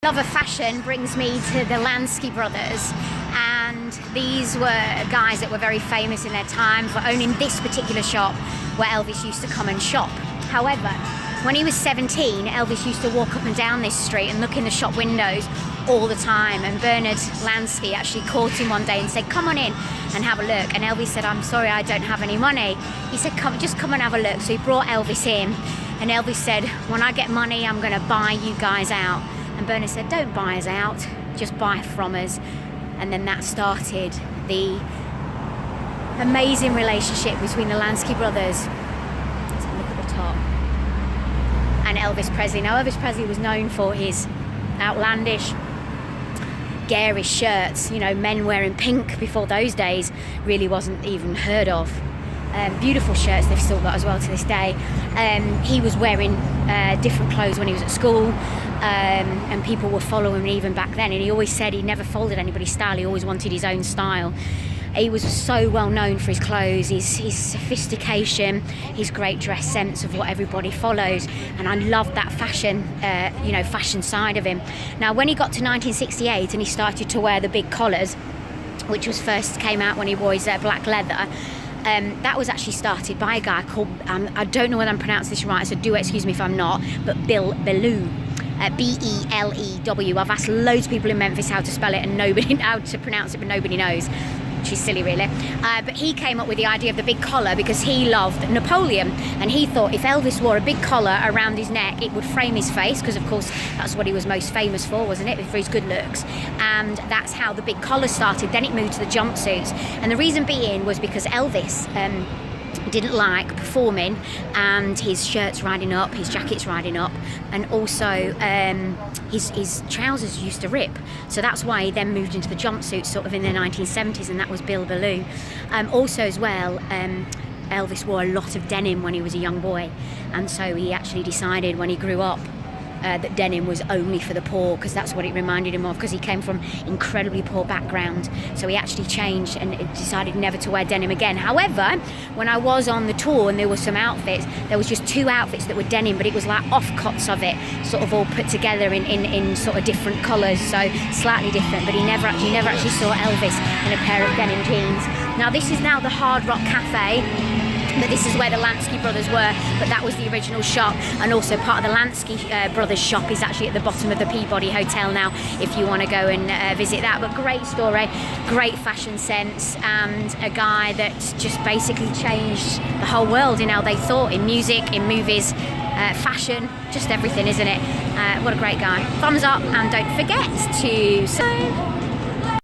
Love of fashion brings me to the Lansky brothers, and these were guys that were very famous in their time for owning this particular shop where Elvis used to come and shop. However, when he was 17, Elvis used to walk up and down this street and look in the shop windows all the time, and Bernard Lansky actually caught him one day and said, "Come on in and have a look." And Elvis said, "I'm sorry, I don't have any money." He said, just come and have a look." So he brought Elvis in, and Elvis said, "When I get money, I'm going to buy you guys out." And Bernard said, "Don't buy us out, just buy from us." And then that started the amazing relationship between the Lansky brothers. Let's have a look at the top. And Elvis Presley. Now, Elvis Presley was known for his outlandish, garish shirts. You know, men wearing pink before those days really wasn't even heard of. Beautiful shirts they've still got as well to this day. He was wearing different clothes when he was at school, and people were following him even back then, and he always said he never followed anybody's style, he always wanted his own style. He was so well known for his clothes, his sophistication, his great dress sense of what everybody followed, and I loved that fashion, fashion side of him. Now, when he got to 1968 and he started to wear the big collars, which was first came out when he wore his black leather, that was actually started by a guy called, I don't know whether I'm pronouncing this right, so do excuse me if I'm not, but Bill Belew. B-E-L-E-W. I've asked loads of people in Memphis how to spell it and how to pronounce it, but nobody knows. Which is silly, really. But he came up with the idea of the big collar because he loved Napoleon, and he thought if Elvis wore a big collar around his neck, it would frame his face, because of course that's what he was most famous for, wasn't it, for his good looks. And that's how the big collar started. Then it moved to the jumpsuits, and the reason being was because Elvis didn't like performing and his shirts riding up, his jackets riding up, and also his trousers used to rip. So that's why he then moved into the jumpsuits sort of in the 1970s, and that was Bill Belew. Also as well, Elvis wore a lot of denim when he was a young boy, and so he actually decided when he grew up that denim was only for the poor, because that's what it reminded him of, because he came from incredibly poor background. So he actually changed and decided never to wear denim again. However, when I was on the tour and there were some outfits, there was just 2 outfits that were denim, but it was like offcuts of it, sort of all put together in sort of different colours, so slightly different. But you never actually saw Elvis in a pair of denim jeans. Now, this is now the Hard Rock Cafe, but this is where the Lansky brothers were, but that was the original shop, and also part of the Lansky brothers shop is actually at the bottom of the Peabody Hotel now, if you want to go and visit that. But great story, great fashion sense, and a guy that just basically changed the whole world in how they thought, in music, in movies, fashion, just everything, isn't it? What a great guy. Thumbs up, and don't forget to subscribe.